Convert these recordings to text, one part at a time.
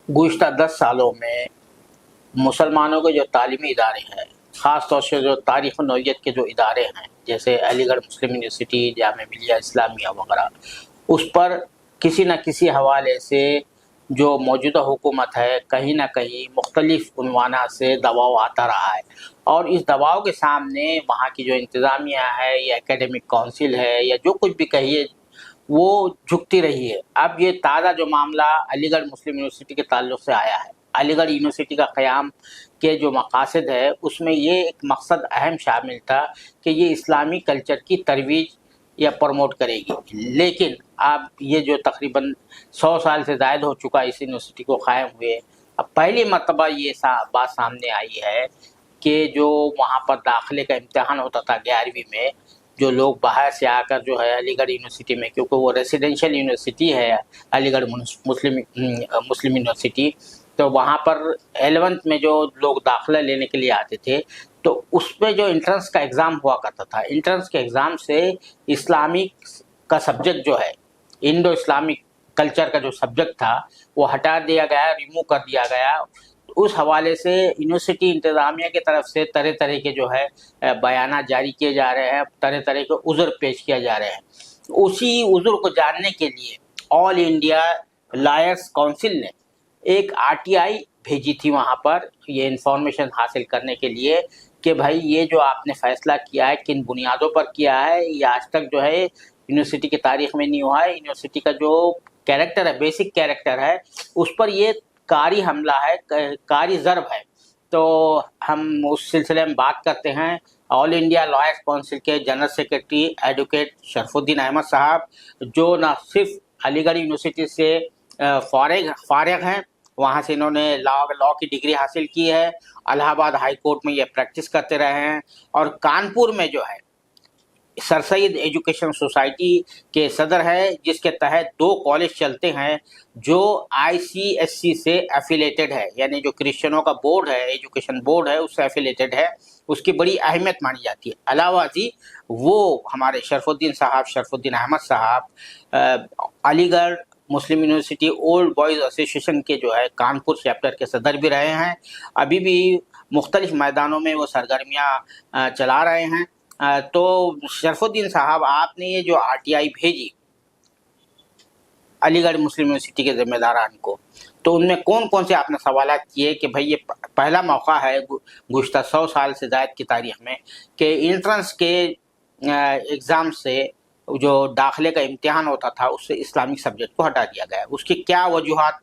گزشتہ 10 سالوں میں مسلمانوں کے جو تعلیمی ادارے ہیں، خاص طور سے جو تاریخ و نوعیت کے جو ادارے ہیں جیسے علی گڑھ مسلم یونیورسٹی، جامعہ ملیہ اسلامیہ وغیرہ، اس پر کسی نہ کسی حوالے سے جو موجودہ حکومت ہے کہیں نہ کہیں مختلف عنوانات سے دباؤ آتا رہا ہے، اور اس دباؤ کے سامنے وہاں کی جو انتظامیہ ہے یا اکیڈمک کونسل ہے یا جو کچھ بھی کہیے وہ جھکتی رہی ہے۔ اب یہ تازہ جو معاملہ علی گڑھ مسلم یونیورسٹی کے تعلق سے آیا ہے، علی گڑھ یونیورسٹی کا قیام کے جو مقاصد ہے اس میں یہ ایک مقصد اہم شامل تھا کہ یہ اسلامی کلچر کی ترویج یا پروموٹ کرے گی، لیکن اب یہ جو تقریباً 100 سال سے زائد ہو چکا اس یونیورسٹی کو قائم ہوئے، اب پہلی مرتبہ یہ بات سامنے آئی ہے کہ جو وہاں پر داخلے کا امتحان ہوتا تھا 11ویں میں، جو لوگ باہر سے آ کر جو ہے علی گڑھ یونیورسٹی میں، کیونکہ وہ ریسیڈینشیل یونیورسٹی ہے علی گڑھ مسلم یونیورسٹی، تو وہاں پر 11th میں جو لوگ داخلہ لینے کے لیے آتے تھے تو اس میں جو انٹرنس کا ایگزام ہوا کرتا تھا، انٹرنس کے ایگزام سے اسلامک کا سبجیکٹ جو ہے، انڈو اسلامک کلچر کا جو سبجیکٹ تھا وہ ہٹا دیا گیا، ریموو کر دیا گیا۔ اس حوالے سے یونیورسٹی انتظامیہ کی طرف سے طرح طرح کے جو ہے بیانات جاری کیے جا رہے ہیں، طرح طرح کے عذر پیش کیا جا رہے ہیں۔ اسی عذر کو جاننے کے لیے آل انڈیا لائرس کونسل نے ایک RTI بھیجی تھی وہاں پر، یہ انفارمیشن حاصل کرنے کے لیے کہ بھائی یہ جو آپ نے فیصلہ کیا ہے کن بنیادوں پر کیا ہے، یہ آج تک جو ہے یونیورسٹی کی تاریخ میں نہیں ہوا ہے، یونیورسٹی کا جو کیریکٹر ہے، بیسک کیریکٹر ہے، اس پر یہ کاری حملہ ہے، کاری ضرب ہے۔ تو ہم اس سلسلے میں بات کرتے ہیں آل انڈیا لائرس کونسل کے جنرل سیکرٹری ایڈوکیٹ شرف الدین احمد صاحب، جو نہ صرف علی گڑھ یونیورسٹی سے فارغ ہیں، وہاں سے انہوں نے لا کی ڈگری حاصل کی ہے، الہ آباد ہائی کورٹ میں یہ پریکٹس کرتے رہے ہیں، اور کانپور میں جو ہے سر سید ایجوکیشن سوسائٹی کے صدر ہے، جس کے تحت 2 کالج چلتے ہیں جو ICSC سے ایفیلیٹڈ ہے، یعنی جو کرسچنوں کا بورڈ ہے، ایجوکیشن بورڈ ہے، اس سے ایفیلیٹڈ ہے، اس کی بڑی اہمیت مانی جاتی ہے۔ علاوہ ازیں وہ ہمارے شرف الدین احمد صاحب علی گڑھ مسلم یونیورسٹی اولڈ بوائز ایسوسیشن کے جو ہے کانپور چیپٹر کے صدر بھی رہے ہیں، ابھی بھی مختلف میدانوں میں وہ سرگرمیاں چلا رہے ہیں۔ تو شرف الدین صاحب، آپ نے یہ جو RTI بھیجی علی گڑھ مسلم یونیورسٹی کے ذمہ داران کو، تو ان میں کون کون سے آپ نے سوالات کیے کہ بھائی یہ پہلا موقع ہے گزشتہ 100 سال سے زائد کی تاریخ میں کہ انٹرنس کے ایگزام سے جو داخلے کا امتحان ہوتا تھا اس سے اسلامک سبجیکٹ کو ہٹا دیا گیا، اس کی کیا وجوہات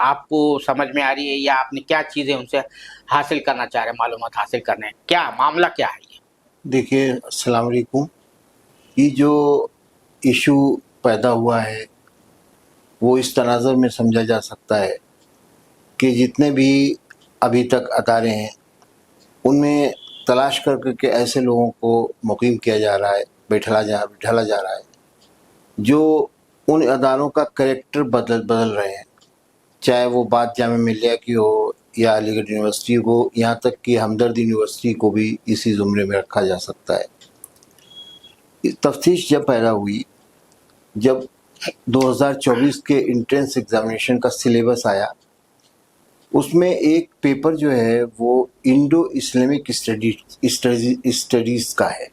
آپ کو سمجھ میں آ رہی ہے، یا آپ نے کیا چیزیں ان سے حاصل کرنا چاہ رہے ہیں، معلومات حاصل کرنے ہیں، کیا معاملہ کیا ہے یہ؟ دیکھیے، السلام علیکم۔ یہ جو ایشو پیدا ہوا ہے وہ اس تناظر میں سمجھا جا سکتا ہے کہ جتنے بھی ابھی تک ادارے ہیں ان میں تلاش کر کے ایسے لوگوں کو مقیم کیا جا رہا ہے، بٹھالا جا رہا ہے جو ان اداروں کا کریکٹر بدل رہے ہیں، چاہے وہ بات جامعہ ملیہ کی ہو یا علی گڑھ یونیورسٹی کو، یہاں تک کہ ہمدرد یونیورسٹی کو بھی اسی زمرے میں رکھا جا سکتا ہے۔ تفتیش جب پیدا ہوئی، جب 2024 کے انٹرنس ایگزامینیشن کا سلیبس آیا، اس میں ایک پیپر جو ہے وہ انڈو اسلامک اسٹڈیز کا ہے۔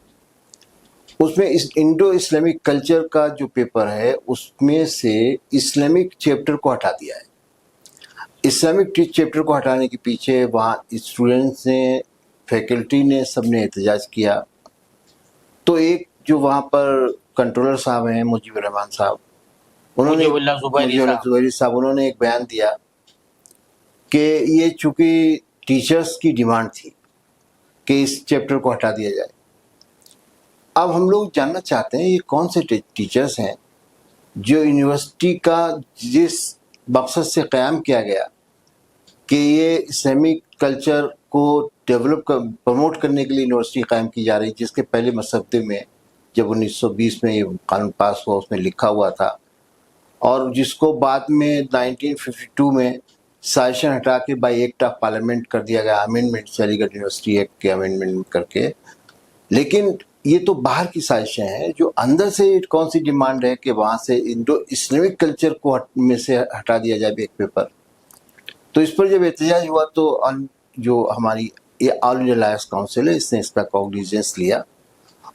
اس میں انڈو اسلامک کلچر کا جو پیپر ہے اس میں سے اسلامک چیپٹر کو ہٹا دیا ہے۔ اسلامک چیپٹر کو ہٹانے کے پیچھے وہاں اسٹوڈنٹس نے، فیکلٹی نے، سب نے احتجاج کیا۔ تو ایک جو وہاں پر کنٹرولر صاحب ہیں، مجیب الرحمان صاحب، مجیب اللہ زبیری صاحب، انہوں نے ایک بیان دیا کہ یہ چونکہ ٹیچرز کی ڈیمانڈ تھی کہ اس چیپٹر کو ہٹا دیا جائے۔ اب ہم لوگ جاننا چاہتے ہیں یہ کون سے ٹیچرز ہیں جو یونیورسٹی کا جس مقصد سے قیام کیا گیا کہ یہ اسلامک کلچر کو پروموٹ کرنے کے لیے یونیورسٹی قائم کی جا رہی، جس کے پہلے مسودے میں جب 1920 میں یہ قانون پاس ہوا اس میں لکھا ہوا تھا، اور جس کو بعد میں 1952 میں سائشن ہٹا کے بائی ایکٹ آف پارلیمنٹ کر دیا گیا، امینڈمنٹ، علی گڑھ یونیورسٹی ایکٹ کے امینڈمنٹ کر کے۔ لیکن یہ تو باہر کی سازشیں ہیں. جو اندر سے کون سی ڈیمانڈ ہے کہ وہاں سے انڈو اسلامک کلچر کو میں سے ہٹا دیا جائے بیک پیپر. تو اس پر جب احتجاج ہوا تو جو ہماری یہ آل انڈیا لائرس کاؤنسل ہے، اس نے اس کا کوگنیزنس لیا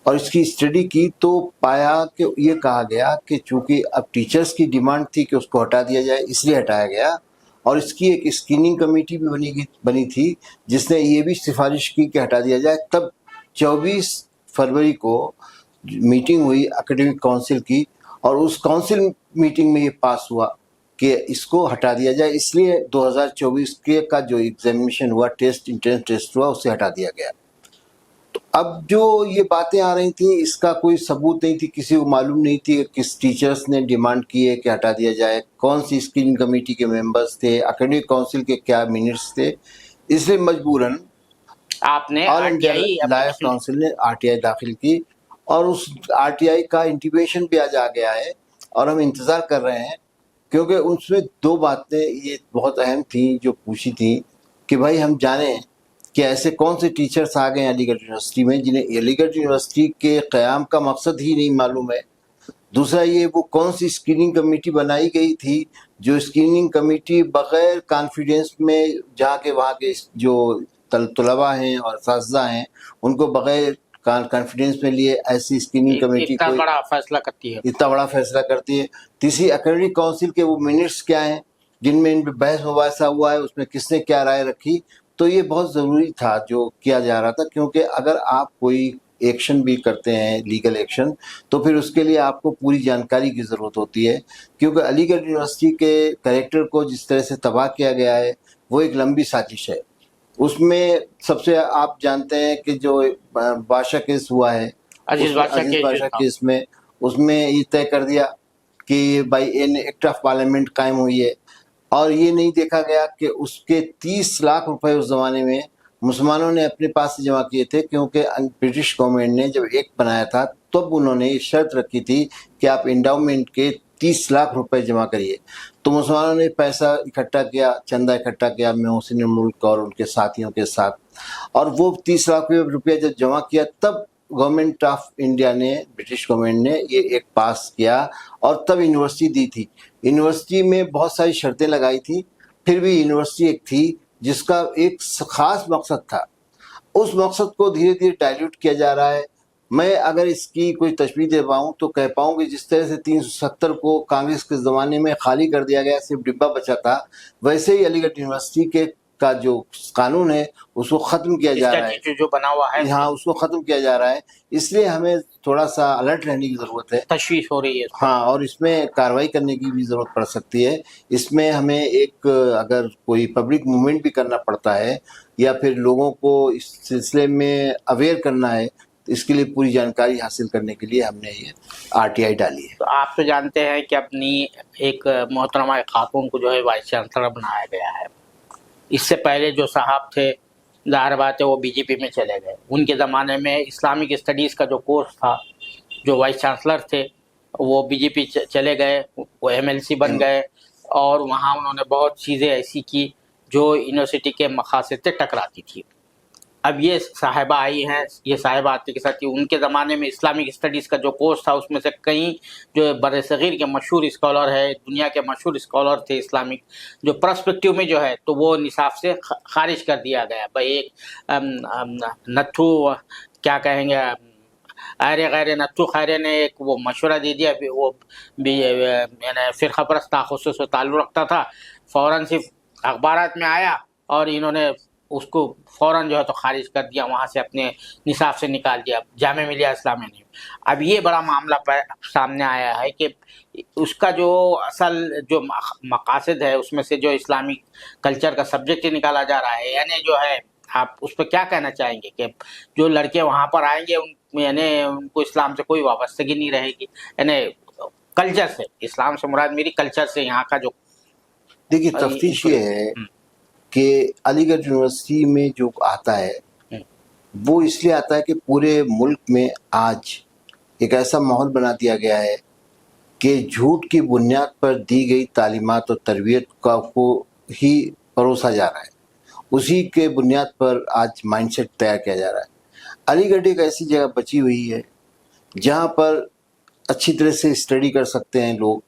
اور اس کی اسٹڈی کی تو پایا کہ یہ کہا گیا کہ چونکہ اب ٹیچرز کی ڈیمانڈ تھی کہ اس کو ہٹا دیا جائے، اس لیے ہٹایا گیا. اور اس کی ایک اسکریننگ کمیٹی بھی بنی تھی جس نے یہ بھی سفارش کی کہ ہٹا دیا جائے. تب 24 فروری کو میٹنگ ہوئی اکیڈمک کونسل کی اور اس کونسل میٹنگ میں یہ پاس ہوا کہ اس کو ہٹا دیا جائے. اس لیے 2024 کا جو ایگزامینیشن ہوا، انٹرنس ٹیسٹ ہوا، اسے ہٹا دیا گیا. تو اب جو یہ باتیں آ رہی تھیں اس کا کوئی ثبوت نہیں تھی، کسی کو معلوم نہیں تھی کس ٹیچرز نے ڈیمانڈ کی ہے کہ ہٹا دیا جائے، کون سی اسکریننگ کمیٹی کے ممبرز تھے، اکیڈمک کونسل کے کیا منٹس تھے. اس لیے مجبوراً آپ نے آل انڈیا لائرس کاؤنسل نے RTI داخل کی اور اس RTI کا انٹیمیشن بھی آج آ گیا ہے اور ہم انتظار کر رہے ہیں. کیونکہ اس میں 2 باتیں یہ بہت اہم تھیں جو پوچھی تھیں کہ بھائی ہم جانیں کہ ایسے کون سے ٹیچرز آ گئے ہیں علی گڑھ یونیورسٹی میں جنہیں علی گڑھ یونیورسٹی کے قیام کا مقصد ہی نہیں معلوم ہے. دوسرا یہ وہ کون سی اسکریننگ کمیٹی بنائی گئی تھی جو اسکریننگ کمیٹی بغیر کانفیڈینس میں جہاں کے وہاں کے جو طلباء ہیں اور اساتذہ ہیں ان کو بغیر کانفیڈینس میں لیے ایسی اسکریننگ کمیٹی اتنا بڑا فیصلہ کرتی ہے. اتنا بڑا فیصلہ کرتی ہے. تیسری اکیڈمک کونسل کے وہ منٹس کیا ہیں جن میں ان پہ بحث مباحثہ ہوا ہے، اس میں کس نے کیا رائے رکھی. تو یہ بہت ضروری تھا جو کیا جا رہا تھا، کیونکہ اگر آپ کوئی ایکشن بھی کرتے ہیں لیگل ایکشن تو پھر اس کے لیے آپ کو پوری جانکاری کی ضرورت ہوتی ہے. کیونکہ علی گڑھ یونیورسٹی کے کریکٹر کو جس طرح سے تباہ کیا گیا ہے وہ ایک لمبی سازش ہے. اس میں سب سے آپ جانتے ہیں کہ جو بادشاہ کیس ہوا ہے، عزیز بادشاہ کیس میں اس میں یہ طے کر دیا کہ بائی ایکٹ آف پارلیمنٹ قائم ہوئی ہے اور یہ نہیں دیکھا گیا کہ اس کے 30 لاکھ روپے اس زمانے میں مسلمانوں نے اپنے پاس سے جمع کیے تھے. کیونکہ برٹش گورنمنٹ نے جب ایکٹ بنایا تھا تب انہوں نے یہ شرط رکھی تھی کہ آپ انڈاؤمنٹ کے 30 لاکھ روپے جمع کریے. تو مسلمانوں نے پیسہ اکٹھا کیا، چندہ اکٹھا کیا محسن ملک اور ان کے ساتھیوں کے ساتھ، اور وہ 30 لاکھ روپیہ جب جمع کیا تب گورنمنٹ آف انڈیا نے، برٹش گورنمنٹ نے یہ ایک پاس کیا اور تب یونیورسٹی دی تھی. یونیورسٹی میں بہت ساری شرطیں لگائی تھی، پھر بھی یونیورسٹی ایک تھی جس کا ایک خاص مقصد تھا. اس مقصد کو دھیرے دھیرے ڈائلیوٹ کیا جا رہا ہے. میں اگر اس کی کوئی تشبیہ دے پاؤں تو کہہ پاؤں کہ جس طرح سے 370 کو کانگریس کے زمانے میں خالی کر دیا گیا، صرف ڈبہ بچا تھا، ویسے ہی علی گڑھ یونیورسٹی کا جو قانون ہے اس کو ختم کیا جا رہا ہے، جو بنا ہوا ہے ہاں اس کو ختم کیا جا رہا ہے. اس لیے ہمیں تھوڑا سا الرٹ رہنے کی ضرورت ہے، تشویش ہو رہی ہے. ہاں، اور اس میں کارروائی کرنے کی بھی ضرورت پڑ سکتی ہے. اس میں ہمیں ایک اگر کوئی پبلک موومنٹ بھی کرنا پڑتا ہے یا پھر لوگوں کو اس سلسلے میں اویئر کرنا ہے، اس کے لیے پوری جانکاری حاصل کرنے کے لیے ہم نے یہ RTI ڈالی ہے. تو آپ تو جانتے ہیں کہ اپنی ایک محترمہ خاتون کو جو ہے وائس چانسلر بنایا گیا ہے. اس سے پہلے جو صاحب تھے ظاہر بات ہے وہ BJP میں چلے گئے. ان کے زمانے میں اسلامک اسٹڈیز کا جو کورس تھا، جو وائس چانسلر تھے وہ BJP چلے گئے، وہ MLC بن گئے اور وہاں انہوں نے بہت چیزیں ایسی کی جو یونیورسٹی کے مقاصد سے ٹکراتی تھی. اب یہ صاحبہ آئی ہیں، یہ صاحبہ آتے کے ساتھ ان کے زمانے میں اسلامک اسٹڈیز کا جو کورس تھا اس میں سے کئی جو بر صغیر کے مشہور اسکالر ہے، دنیا کے مشہور اسکالر تھے اسلامک، جو پرسپیکٹیو میں جو ہے تو وہ نصاب سے خارج کر دیا گیا. بھائی ایک نتھو کیا کہیں گے، غیر نتھو خیرے نے ایک وہ مشورہ دے دیا، وہ یعنی فرقہ پرست تاخصص سے تعلق رکھتا تھا، فوراً صرف اخبارات میں آیا اور انہوں نے اس کو فوراً جو ہے تو خارج کر دیا، وہاں سے اپنے نصاب سے نکال دیا، جامعہ ملیہ اسلامیہ نے. اب یہ بڑا معاملہ سامنے آیا ہے کہ اس کا جو اصل جو مقاصد ہے اس میں سے جو اسلامک کلچر کا سبجیکٹ نکالا جا رہا ہے، یعنی جو ہے آپ اس پہ کیا کہنا چاہیں گے کہ جو لڑکے وہاں پر آئیں گے یعنی ان کو اسلام سے کوئی وابستگی نہیں رہے گی، یعنی کلچر سے، اسلام سے مراد میری کلچر سے یہاں کا جو. دیکھیے تفتیش یہ ہے کہ علی گڑھ یونیورسٹی میں جو آتا ہے وہ اس لیے آتا ہے کہ پورے ملک میں آج ایک ایسا ماحول بنا دیا گیا ہے کہ جھوٹ کی بنیاد پر دی گئی تعلیمات اور تربیت کو ہی پروسا جا رہا ہے، اسی کے بنیاد پر آج مائنڈ سیٹ تیار کیا جا رہا ہے. علی گڑھ ایک ایسی جگہ بچی ہوئی ہے جہاں پر اچھی طرح سے اسٹڈی کر سکتے ہیں لوگ،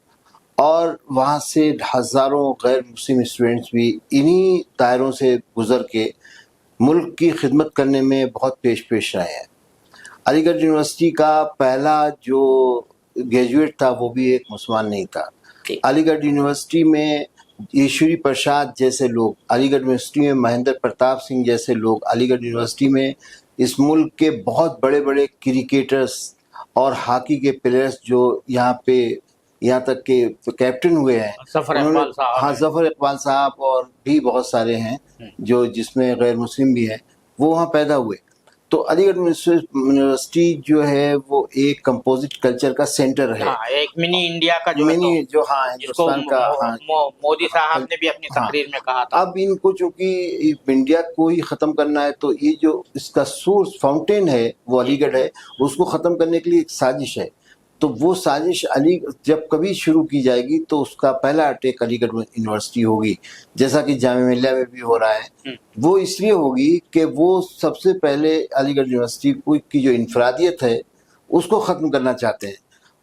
اور وہاں سے ہزاروں غیر مسلم اسٹوڈنٹس بھی انہی دائروں سے گزر کے ملک کی خدمت کرنے میں بہت پیش رہے ہیں۔ علی گڑھ یونیورسٹی کا پہلا جو گریجویٹ تھا وہ بھی ایک مسلمان نہیں تھا۔ علی گڑھ یونیورسٹی میں ایشوری پرساد جیسے لوگ، علی گڑھ یونیورسٹی میں مہندر پرتاپ سنگھ جیسے لوگ، علی گڑھ یونیورسٹی میں اس ملک کے بہت بڑے بڑے کرکٹرز اور ہاکی کے پلیئرز جو یہاں تک کہ کیپٹن ہوئے ہیں، ظفر اقبال صاحب، ہاں ظفر اقبال صاحب اور بھی بہت سارے ہیں جو جس میں غیر مسلم بھی ہیں، وہ وہاں پیدا ہوئے۔ تو علی گڑھ یونیورسٹی جو ہے وہ ایک کمپوزٹ کلچر کا سینٹر ہے، ایک منی انڈیا کا جو ہاں ہندوستان کا، مودی صاحب نے بھی اپنی تقریر میں کہا تھا۔ اب ان کو چونکہ انڈیا کو ہی ختم کرنا ہے، تو یہ جو اس کا سورس فاؤنٹین ہے وہ علی گڑھ ہے، اس کو ختم کرنے کے لیے ایک سازش ہے۔ تو وہ سازش جب کبھی شروع کی جائے گی تو اس کا پہلا اٹیک علی گڑھ یونیورسٹی ہوگی، جیسا کہ جامعہ ملیہ میں بھی ہو رہا ہے۔ وہ اس لیے ہوگی کہ وہ سب سے پہلے علی گڑھ یونیورسٹی کی جو انفرادیت ہے اس کو ختم کرنا چاہتے ہیں،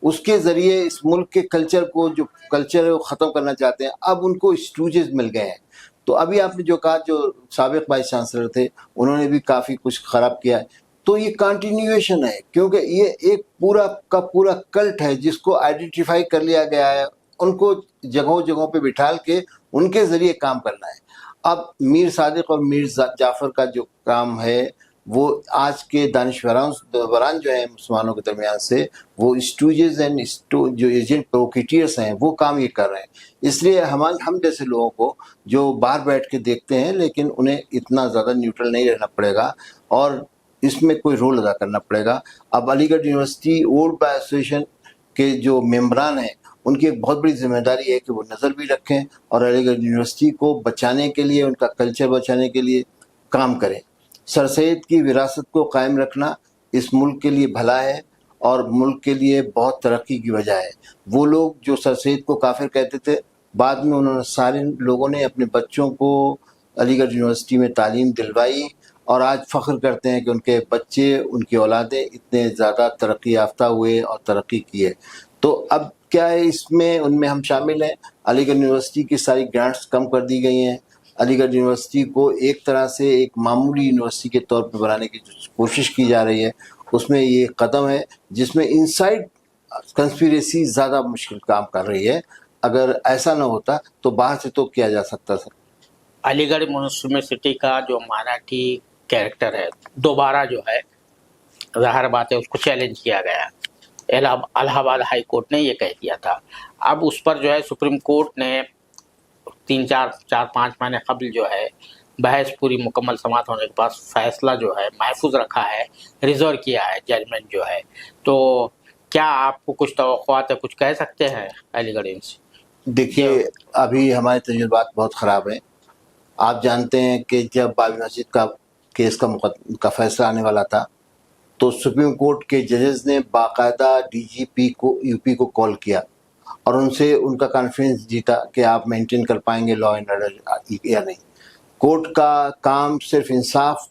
اس کے ذریعے اس ملک کے کلچر ہے وہ ختم کرنا چاہتے ہیں۔ اب ان کو اسٹوجز مل گئے ہیں۔ تو ابھی آپ نے جو کہا، جو سابق وائس چانسلر تھے انہوں نے بھی کافی کچھ خراب کیا ہے، تو یہ کنٹینیویشن ہے، کیونکہ یہ ایک پورا کا پورا کلٹ ہے جس کو آئیڈینٹیفائی کر لیا گیا ہے، ان کو جگہوں پہ بٹھال کے ان کے ذریعے کام کرنا ہے۔ اب میر صادق اور میر جعفر کا جو کام ہے وہ آج کے دانشوران جو ہیں مسلمانوں کے درمیان سے، وہ اسٹوجز اینڈ جو ایجنٹ پروکیٹیئرس ہیں، وہ کام یہ کر رہے ہیں۔ اس لیے ہم جیسے لوگوں کو جو باہر بیٹھ کے دیکھتے ہیں، لیکن انہیں اتنا زیادہ نیوٹرل نہیں رہنا پڑے گا اور اس میں کوئی رول ادا کرنا پڑے گا۔ اب علی گڑھ یونیورسٹی اولڈ بائے ایسوسیشن کے جو ممبران ہیں ان کی ایک بہت بڑی ذمہ داری ہے کہ وہ نظر بھی رکھیں اور علی گڑھ یونیورسٹی کو بچانے کے لیے، ان کا کلچر بچانے کے لیے کام کریں۔ سر سید کی وراثت کو قائم رکھنا اس ملک کے لیے بھلا ہے اور ملک کے لیے بہت ترقی کی وجہ ہے۔ وہ لوگ جو سر سید کو کافر کہتے تھے، بعد میں انہوں نے سارے لوگوں نے اپنے بچوں کو علی گڑھ یونیورسٹی میں تعلیم دلوائی اور آج فخر کرتے ہیں کہ ان کے بچے، ان کی اولادیں اتنے زیادہ ترقی یافتہ ہوئے اور ترقی کیے۔ تو اب کیا ہے، اس میں ان میں ہم شامل ہیں۔ علی گڑھ یونیورسٹی کی ساری گرانٹس کم کر دی گئی ہیں۔ علی گڑھ یونیورسٹی کو ایک طرح سے ایک معمولی یونیورسٹی کے طور پہ بنانے کی کوشش کی جا رہی ہے، اس میں یہ قدم ہے جس میں انسائڈ کنسپیریسی زیادہ مشکل کام کر رہی ہے۔ اگر ایسا نہ ہوتا تو باہر سے تو کیا جا سکتا تھا۔ علی گڑھ یونیورسٹی کا جو مراٹھی کیریکٹر ہے، دوبارہ جو ہے ظاہر بات ہے اس کو چیلنج کیا گیا۔ الہ آباد ہائی کورٹ نے یہ کہہ دیا تھا۔ اب اس پر جو ہے سپریم کورٹ نے 4-5 مہینے قبل جو ہے بحث پوری مکمل سماعت ہونے کے بعد فیصلہ جو ہے محفوظ رکھا ہے، ریزرو کیا ہے ججمنٹ جو ہے۔ تو کیا آپ کو کچھ توقعات ہے، کچھ کہہ سکتے ہیں علی گڑھ یونیورسٹی؟ دیکھیے، ابھی ہمارے تجربات بہت خراب ہیں۔ آپ جانتے ہیں کہ جب بابری مسجد کا کیس کا فیصلہ آنے والا تھا تو سپریم کورٹ کے ججز نے باقاعدہ ڈی جی پی کو یو پی کو کال کیا اور ان سے ان کا کانفیڈنس جیتا کہ آپ مینٹین کر پائیں گے لا اینڈ آرڈر یا نہیں۔ کورٹ کا کام صرف انصاف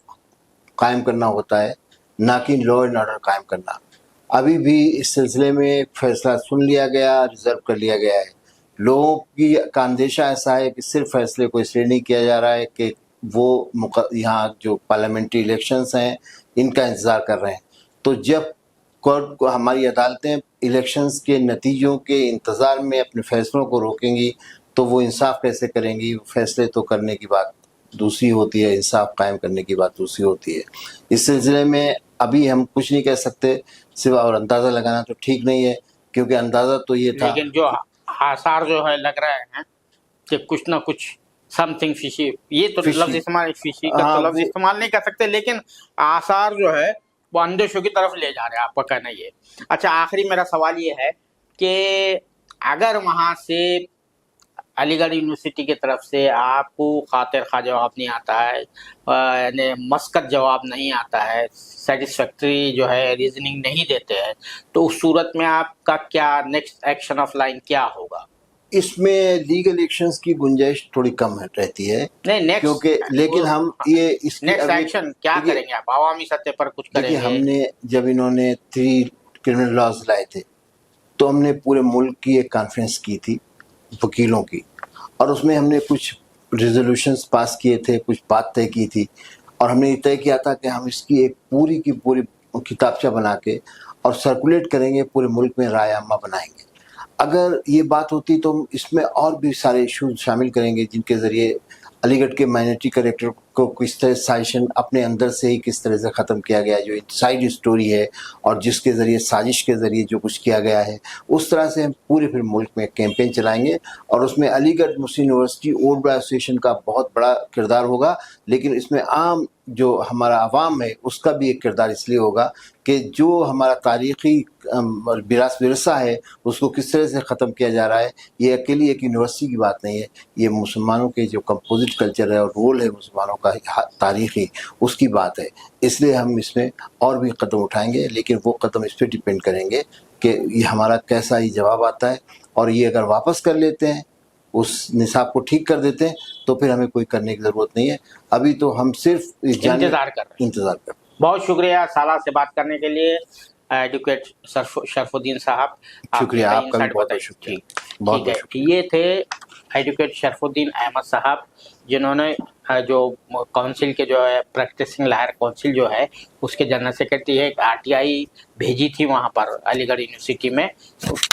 قائم کرنا ہوتا ہے، نہ کہ لا اینڈ آرڈر قائم کرنا۔ ابھی بھی اس سلسلے میں فیصلہ سن لیا گیا، ریزرو کر لیا گیا ہے۔ لوگوں کا اندیشہ ایسا ہے کہ صرف فیصلے کو اس لیے نہیں کیا جا رہا ہے کہ وہ یہاں جو پارلیمنٹری الیکشنز ہیں ان کا انتظار کر رہے ہیں۔ تو جب کورٹ کو، ہماری عدالتیں الیکشنز کے نتیجوں کے انتظار میں اپنے فیصلوں کو روکیں گی تو وہ انصاف کیسے کریں گی؟ فیصلے تو کرنے کی بات دوسری ہوتی ہے، انصاف قائم کرنے کی بات دوسری ہوتی ہے۔ اس سلسلے میں ابھی ہم کچھ نہیں کہہ سکتے سوا، اور اندازہ لگانا تو ٹھیک نہیں ہے کیونکہ اندازہ تو یہ تھا، لیکن جو آثار جو ہے لگ رہے ہیں کہ کچھ نہ کچھ سم تھنگ فشی، یہ تو لفظ استعمال فشی کا تو لفظ استعمال نہیں کر سکتے، لیکن آثار جو ہے وہ اندیشوں کی طرف لے جا رہے ہیں، آپ کا کہنا یہ۔ اچھا، آخری میرا سوال یہ ہے کہ اگر وہاں سے علی گڑھ یونیورسٹی کی طرف سے آپ کو خاطر خواہ جواب نہیں آتا ہے، یعنی مسکت جواب نہیں آتا ہے، سیٹسفیکٹری جو ہے ریزننگ نہیں دیتے ہیں، تو اس صورت میں آپ کا کیا نیکسٹ ایکشن آف لائن کیا ہوگا؟ اس میں لیگل ایکشنز کی گنجائش تھوڑی کم رہتی ہے نہیں نیکسٹ کیونکہ لیکن ہم یہ اس کی نیکسٹ ایکشن کیا کریں گے آپ؟ عوامی سطح پر کچھ کریں دیکھیے گے؟ ہم نے جب انہوں نے 3 کرمنل لاز لائے تھے تو ہم نے پورے ملک کی ایک کانفرنس کی تھی وکیلوں کی، اور اس میں ہم نے کچھ ریزولوشنز پاس کیے تھے، کچھ بات طے کی تھی، اور ہم نے یہ طے کیا تھا کہ ہم اس کی ایک پوری کی پوری کتابچہ بنا کے اور سرکولیٹ کریں گے، پورے ملک میں رائے عامہ بنائیں گے۔ اگر یہ بات ہوتی تو ہم اس میں اور بھی سارے ایشوز شامل کریں گے جن کے ذریعے علی گڑھ کے مائنورٹی کریکٹر کو کس طرح سازشن اپنے اندر سے ہی کس طرح سے ختم کیا گیا، جو انسائڈ اسٹوری ہے اور جس کے ذریعے سازش کے ذریعے جو کچھ کیا گیا ہے، اس طرح سے ہم پورے پھر ملک میں کیمپین چلائیں گے، اور اس میں علی گڑھ مسلم یونیورسٹی اولڈ بوائے ایسوسیشن کا بہت بڑا کردار ہوگا، لیکن اس میں عام جو ہمارا عوام ہے اس کا بھی ایک کردار اس لیے ہوگا کہ جو ہمارا تاریخی ورثہ ہے اس کو کس طرح سے ختم کیا جا رہا ہے۔ یہ اکیلی ایک یونیورسٹی کی بات نہیں ہے، یہ مسلمانوں کے جو کمپوزٹ کلچر ہے اور رول ہے مسلمانوں کا تاریخی، اس کی بات ہے۔ اس لیے ہم اس میں اور بھی قدم اٹھائیں گے، لیکن وہ قدم اس پہ ڈیپینڈ کریں گے کہ یہ ہمارا کیسا ہی جواب آتا ہے، اور یہ اگر واپس کر لیتے ہیں، اس نصاب کو ٹھیک کر دیتے ہیں، تو پھر ہمیں کوئی کرنے کی ضرورت نہیں ہے۔ ابھی تو ہم صرف انتظار کر رہے ہیں۔ انتظار کر۔ بہت شکریہ سالہ سے بات کرنے کے لیے، ایڈوکیٹ شرف الدین صاحب، آپ نے شکریہ، کئی آپ کا بھی انسائٹ بہت بتائی۔ بہت شکریہ، ٹھیک بہت ٹھیک ہے، بہت شکریہ۔ یہ تھے ایڈوکیٹ شرف الدین احمد صاحب، جنہوں نے جو کونسل کے جو ہے پریکٹسنگ لاہر کونسل جو ہے اس کے جنرل سیکرٹری ہے، ایک RTI بھیجی تھی وہاں پر علی گڑھ یونیورسٹی میں،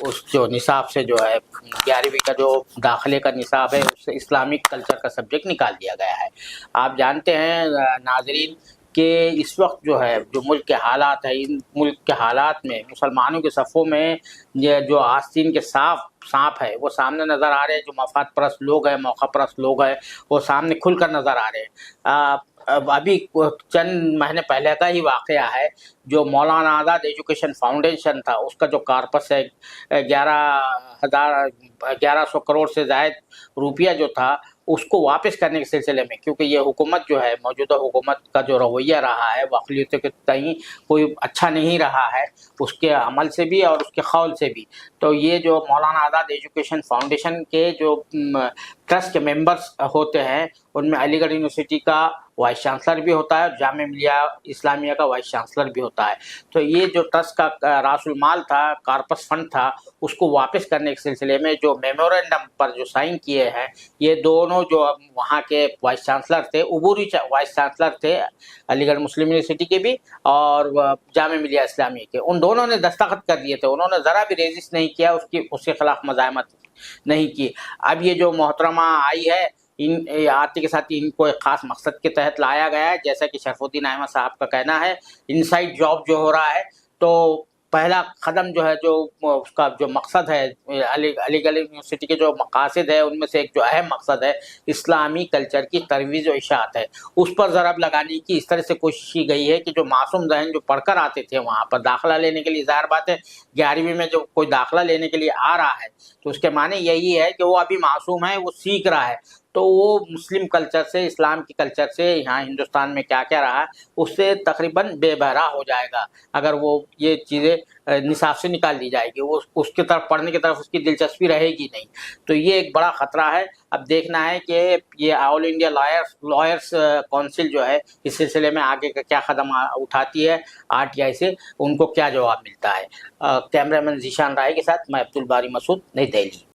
اس جو نصاب سے جو ہے 11ویں کا جو داخلے کا نصاب ہے اس سے اسلامک کلچر کا سبجیکٹ نکال دیا گیا ہے۔ آپ جانتے ہیں ناظرین کہ اس وقت جو ہے جو ملک کے حالات ہیں، ان ملک کے حالات میں مسلمانوں کے صفوں میں یہ جو آستین کے سانپ ہے وہ سامنے نظر آ رہے ہیں، جو مفاد پرست لوگ ہیں، موقع پرست لوگ ہیں، وہ سامنے کھل کر نظر آ رہے ہیں۔ ابھی چند مہینے پہلے کا ہی واقعہ ہے، جو مولانا آزاد ایجوکیشن فاؤنڈیشن تھا، اس کا جو کارپس ہے 1100 کروڑ سے زائد روپیہ جو تھا، اس کو واپس کرنے کے سلسلے میں، کیونکہ یہ حکومت جو ہے، موجودہ حکومت کا جو رویہ رہا ہے وہ اقلیتوں کے تئیں کوئی اچھا نہیں رہا ہے، اس کے عمل سے بھی اور اس کے قول سے بھی۔ تو یہ جو مولانا آزاد ایجوکیشن فاؤنڈیشن کے جو ٹرسٹ کے ممبرز ہوتے ہیں، ان میں علی گڑھ یونیورسٹی کا وائس چانسلر بھی ہوتا ہے اور جامعہ ملیہ اسلامیہ کا وائس چانسلر بھی ہوتا ہے۔ تو یہ جو ٹرسٹ کا راس المال تھا، کارپس فنڈ تھا، اس کو واپس کرنے کے سلسلے میں جو میمورنڈم پر جو سائن کیے ہیں، یہ دونوں جو وہاں کے وائس چانسلر تھے، عبوری وائس چانسلر تھے علی گڑھ مسلم یونیورسٹی کے بھی اور جامعہ ملیہ اسلامیہ کے، ان دونوں نے دستخط کر دیے تھے، انہوں نے ذرا بھی ریزسٹ نہیں کیا، اس کے خلاف مزاحمت نہیں کی۔ اب یہ جو محترمہ آئی ہے، آتے کے ساتھ ان کو ایک خاص مقصد کے تحت لایا گیا ہے، جیسا کہ شرف الدین احمد صاحب کا کہنا ہے، انسائڈ جاب جو ہو رہا ہے، تو پہلا قدم جو ہے، جو اس کا جو مقصد ہے، علی گڑھ یونیورسٹی کے جو مقاصد ہے ان میں سے ایک جو اہم مقصد ہے اسلامی کلچر کی ترویج و اشاعت ہے، اس پر ضرب لگانے کی اس طرح سے کوشش کی گئی ہے کہ جو معصوم ذہن جو پڑھ کر آتے تھے وہاں پر داخلہ لینے کے لیے، ظاہر بات ہے 11ویں میں جو کوئی داخلہ لینے کے لیے آ رہا ہے تو اس کے معنی یہی ہے کہ وہ ابھی معصوم ہے، وہ سیکھ رہا ہے، تو وہ مسلم کلچر سے، اسلام کی کلچر سے، یہاں ہندوستان میں کیا کیا رہا ہے اس سے تقریباً بے بہرا ہو جائے گا اگر وہ یہ چیزیں نصاب سے نکال دی جائے گی، وہ اس کی طرف پڑھنے کی طرف اس کی دلچسپی رہے گی نہیں۔ تو یہ ایک بڑا خطرہ ہے۔ اب دیکھنا ہے کہ یہ آل انڈیا لائرس کونسل جو ہے اس سلسلے میں آگے کا کیا قدم اٹھاتی ہے، RTI سے ان کو کیا جواب ملتا ہے۔ کیمرہ مین ذیشان رائے کے ساتھ میں عبد الباری مسعود، نئی دہلی۔